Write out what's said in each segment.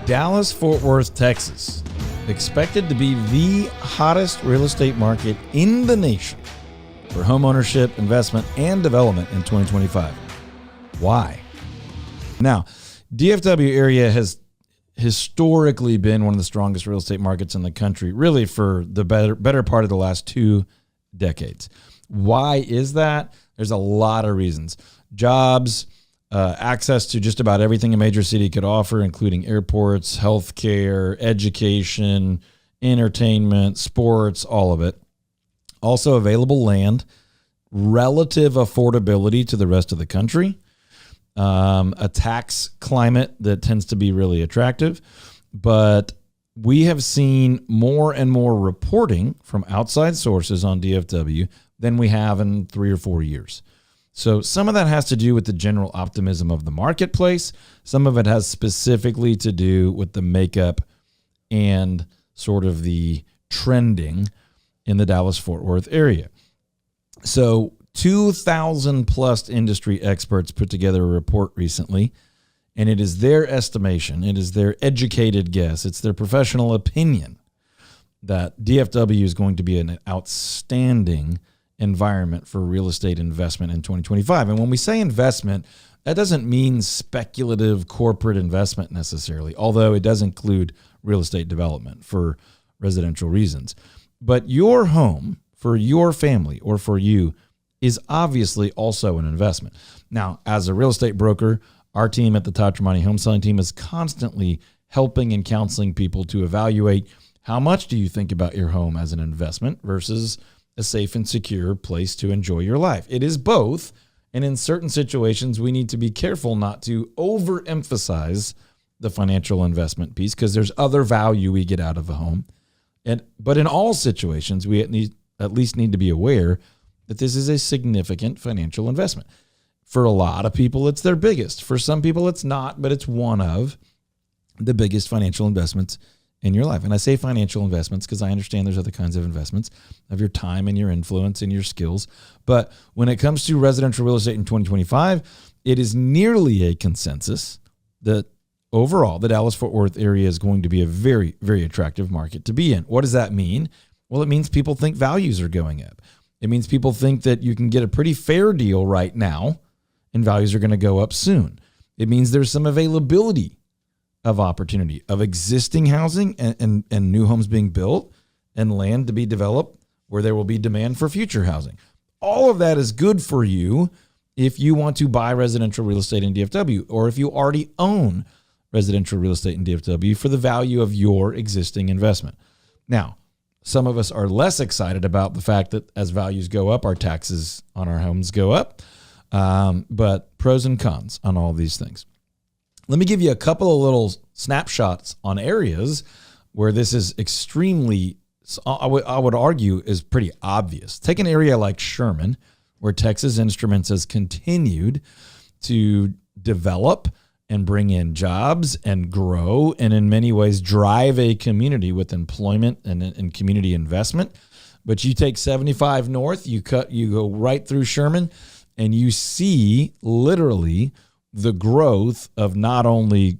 Dallas-Fort Worth, Texas, expected to be the hottest real estate market in the nation for homeownership, investment, and development in 2025. Why? Now, DFW area has historically been one of the strongest real estate markets in the country, really for the better part of the last 2 decades. Why is that? There's a lot of reasons. Jobs, access to just about everything a major city could offer, including airports, healthcare, education, entertainment, sports, all of it. Also available land, relative affordability to the rest of the country, a tax climate that tends to be really attractive. But we have seen more and more reporting from outside sources on DFW than we have in 3 or 4 years. So some of that has to do with the general optimism of the marketplace. Some of it has specifically to do with the makeup and sort of the trending in the Dallas-Fort Worth area. So 2,000 plus industry experts put together a report recently, and it is their estimation, it is their educated guess, it's their professional opinion that DFW is going to be an outstanding environment for real estate investment in 2025. And when we say investment, that doesn't mean speculative corporate investment necessarily, although it does include real estate development for residential reasons. But your home for your family or for you is obviously also an investment. Now, as a real estate broker, our team at the Todd Home Selling Team is constantly helping and counseling people to evaluate how much do you think about your home as an investment versus a safe and secure place to enjoy your life. It is both, and in certain situations, we need to be careful not to overemphasize the financial investment piece because there's other value we get out of a home. But in all situations, we at least need to be aware that this is a significant financial investment. For a lot of people, it's their biggest. For some people, it's not, but it's one of the biggest financial investments in your life. And I say financial investments because I understand there's other kinds of investments of your time and your influence and your skills. But when it comes to residential real estate in 2025, it is nearly a consensus that overall the Dallas-Fort Worth area is going to be a very, very attractive market to be in. What does that mean? Well, it means people think values are going up. It means people think that you can get a pretty fair deal right now and values are going to go up soon. It means there's some availability of opportunity of existing housing and new homes being built and land to be developed where there will be demand for future housing. All of that is good for you if you want to buy residential real estate in DFW or if you already own residential real estate in DFW for the value of your existing investment. Now, some of us are less excited about the fact that as values go up, our taxes on our homes go up, but pros and cons on all these things. Let me give you a couple of little snapshots on areas where this is extremely, I would argue, is pretty obvious. Take an area like Sherman, where Texas Instruments has continued to develop and bring in jobs and grow and in many ways drive a community with employment and community investment. But you take 75 north, you go right through Sherman, and you see literally the growth of not only,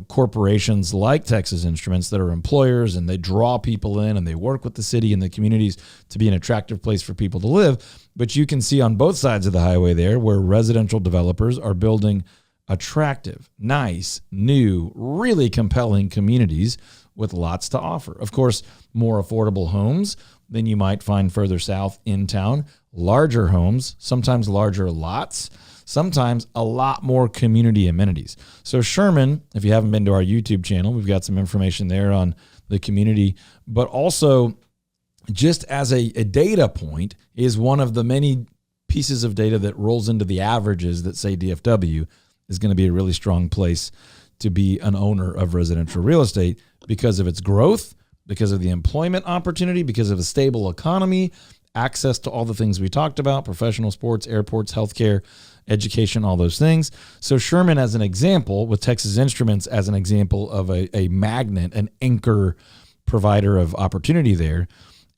corporations like Texas Instruments that are employers and they draw people in and they work with the city and the communities to be an attractive place for people to live. But you can see on both sides of the highway there where residential developers are building attractive, nice, new, really compelling communities with lots to offer. Of course, more affordable homes than you might find further south in town, larger homes, sometimes larger lots, sometimes a lot more community amenities. So Sherman, if you haven't been to our YouTube channel, we've got some information there on the community, but also just as a data point is one of the many pieces of data that rolls into the averages that say DFW is going to be a really strong place to be an owner of residential real estate because of its growth, because of the employment opportunity, because of a stable economy, access to all the things we talked about, professional sports, airports, healthcare, education, all those things. So Sherman, as an example, with Texas Instruments as an example of a magnet, an anchor provider of opportunity there,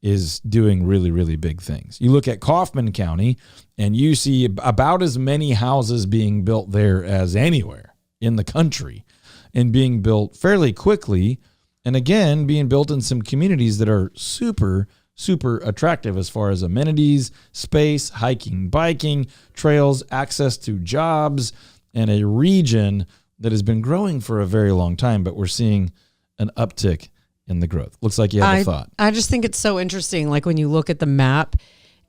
is doing really, really big things. You look at Kaufman County and you see about as many houses being built there as anywhere in the country. and being built fairly quickly. And again, being built in some communities that are super, super attractive as far as amenities, space, hiking, biking, trails, access to jobs, and a region that has been growing for a very long time, but we're seeing an uptick in the growth. Looks like you have a thought. I just think it's so interesting. Like when you look at the map,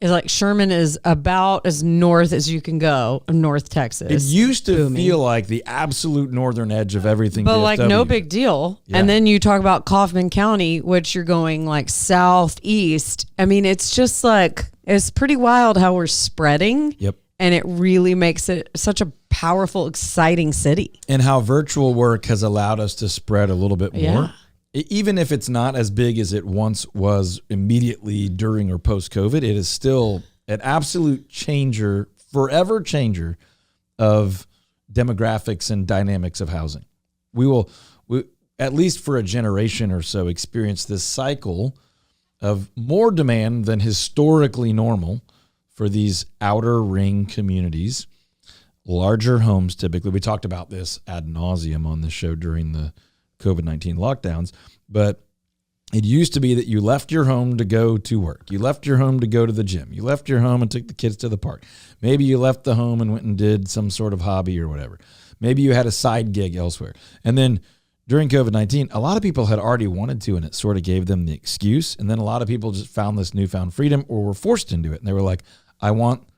it's like Sherman is about as north as you can go of North Texas. It used to feel like the absolute northern edge of everything. But DFW. like no big deal. Yeah. And then you talk about Kaufman County, which you're going like southeast. I mean, it's just like, it's pretty wild how we're spreading. Yep. And it really makes it such a powerful, exciting city. And how virtual work has allowed us to spread a little bit more. Yeah. Even if it's not as big as it once was immediately during or post-COVID, it is still an absolute changer, forever changer of demographics and dynamics of housing. We at least for a generation or so, experience this cycle of more demand than historically normal for these outer ring communities, larger homes typically. We talked about this ad nauseum on the show during the COVID-19 lockdowns, but it used to be that you left your home to go to work. You left your home to go to the gym. You left your home and took the kids to the park. Maybe you left the home and went and did some sort of hobby or whatever. Maybe you had a side gig elsewhere. And then during COVID-19, a lot of people had already wanted to, and it sort of gave them the excuse. And then a lot of people just found this newfound freedom or were forced into it. And they were like, I want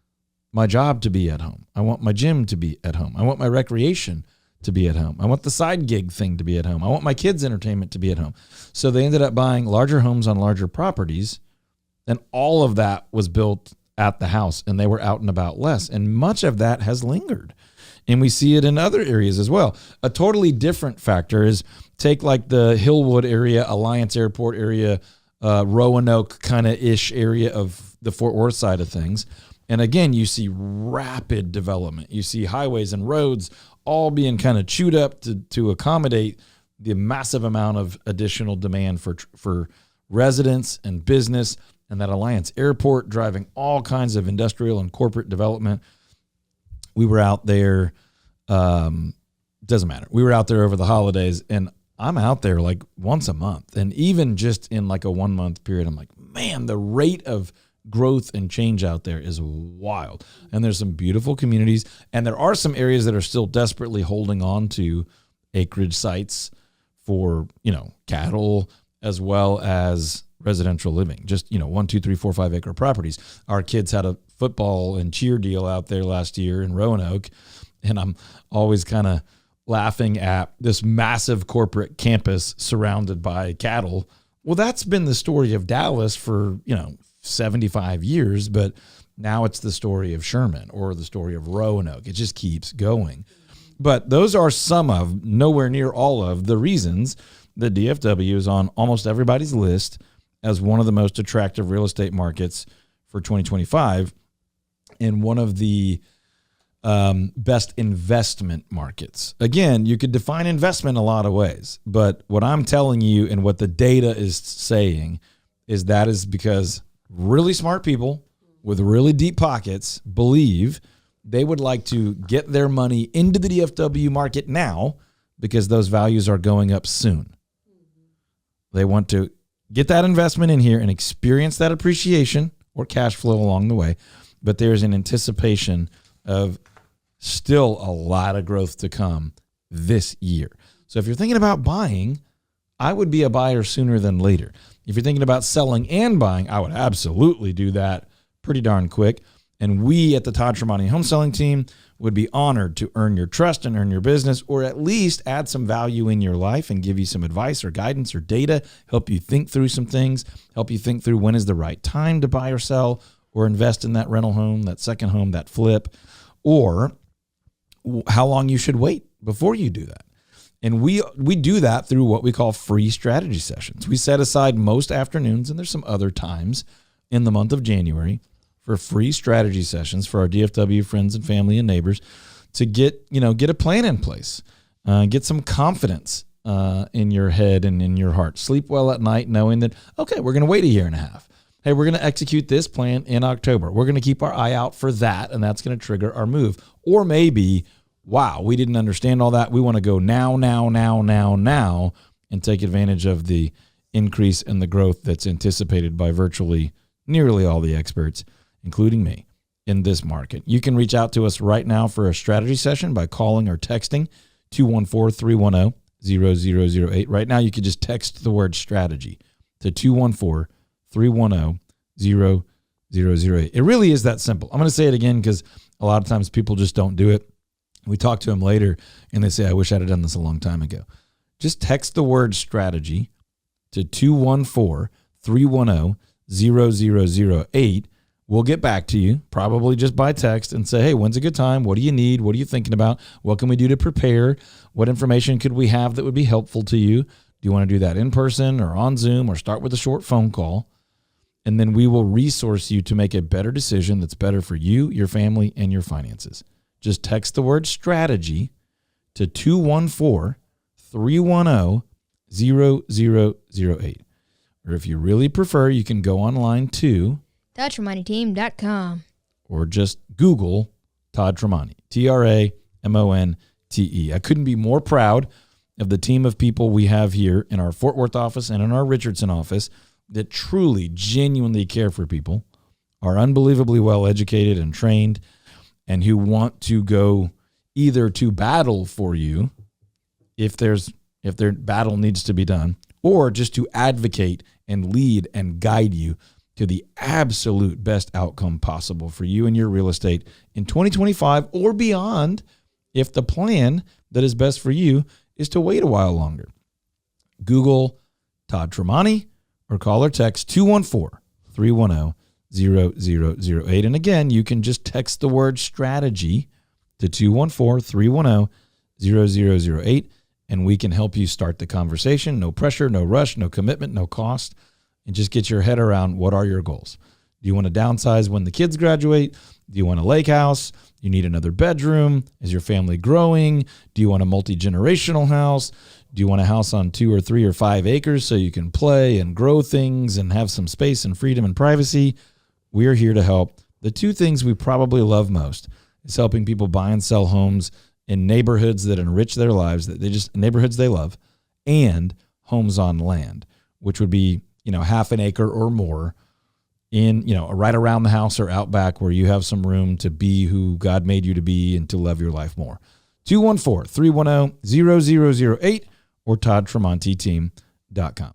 my job to be at home. I want my gym to be at home. I want my recreation to be at home. I want the side gig thing to be at home. I want my kids' entertainment to be at home. So they ended up buying larger homes on larger properties, and all of that was built at the house, and they were out and about less. And much of that has lingered. And we see it in other areas as well. A totally different factor is take like the Hillwood area, Alliance Airport area, Roanoke kind of ish area of the Fort Worth side of things. And again, you see rapid development. You see highways and roads all being kind of chewed up to accommodate the massive amount of additional demand for residents and business, and that Alliance Airport driving all kinds of industrial and corporate development. We were out there, doesn't matter. We were out there over the holidays, and I'm out there like once a month. And even just in like a 1 month period, I'm like, man, the rate of growth and change out there is wild. And there's some beautiful communities, and there are some areas that are still desperately holding on to acreage sites for, cattle as well as residential living. Just, 1, 2, 3, 4, 5 acre properties. Our kids had a football and cheer deal out there last year in Roanoke, and I'm always kind of laughing at this massive corporate campus surrounded by cattle. Well, that's been the story of Dallas for, 75 years, but now it's the story of Sherman or the story of Roanoke. It just keeps going. But those are some of, nowhere near all of, the reasons that DFW is on almost everybody's list as one of the most attractive real estate markets for 2025 and one of the best investment markets. Again, you could define investment a lot of ways, but what I'm telling you and what the data is saying is that is because really smart people with really deep pockets believe they would like to get their money into the DFW market now because those values are going up soon. They want to get that investment in here and experience that appreciation or cash flow along the way. But there's an anticipation of still a lot of growth to come this year. So if you're thinking about buying, I would be a buyer sooner than later. If you're thinking about selling and buying, I would absolutely do that pretty darn quick. And we at the Todd Tremonti Home Selling Team would be honored to earn your trust and earn your business, or at least add some value in your life and give you some advice or guidance or data, help you think through some things, help you think through when is the right time to buy or sell or invest in that rental home, that second home, that flip, or how long you should wait before you do that. And we do that through what we call free strategy sessions. We set aside most afternoons, and there's some other times in the month of January, for free strategy sessions for our DFW friends and family and neighbors to get a plan in place, get some confidence in your head and in your heart. Sleep well at night knowing that, okay, we're going to wait a year and a half. Hey, we're going to execute this plan in October. We're going to keep our eye out for that, and that's going to trigger our move. Or maybe wow, we didn't understand all that. We want to go now, and take advantage of the increase in the growth that's anticipated by virtually nearly all the experts, including me, in this market. You can reach out to us right now for a strategy session by calling or texting 214-310-0008. Right now, you can just text the word strategy to 214-310-0008. It really is that simple. I'm going to say it again because a lot of times people just don't do it. We talk to them later and they say, I wish I'd have done this a long time ago. Just text the word strategy to 214-310-0008. We'll get back to you, probably just by text, and say, hey, when's a good time? What do you need? What are you thinking about? What can we do to prepare? What information could we have that would be helpful to you? Do you want to do that in person or on Zoom, or start with a short phone call? And then we will resource you to make a better decision that's better for you, your family, and your finances. Just text the word strategy to 214-310-0008. Or if you really prefer, you can go online to ToddTremonte.com. Or just Google Todd Tremonte, Tramonte. I couldn't be more proud of the team of people we have here in our Fort Worth office and in our Richardson office that truly, genuinely care for people, are unbelievably well educated and trained, and who want to go either to battle for you if their battle needs to be done, or just to advocate and lead and guide you to the absolute best outcome possible for you and your real estate in 2025 or beyond, if the plan that is best for you is to wait a while longer. Google Todd Tremonte or call or text 214-310-0008. And again, you can just text the word strategy to 214-310-0008, and we can help you start the conversation. No pressure, no rush, no commitment, no cost. And just get your head around, what are your goals? Do you want to downsize when the kids graduate? Do you want a lake house? Do you need another bedroom? Is your family growing? Do you want a multi-generational house? Do you want a house on 2 or 3 or 5 acres so you can play and grow things and have some space and freedom and privacy? We're here to help. The 2 things we probably love most is helping people buy and sell homes in neighborhoods that enrich their lives, neighborhoods they love, and homes on land, which would be, half an acre or more in, right around the house or out back where you have some room to be who God made you to be and to love your life more. 214-310-0008 or ToddTremonteTeam.com.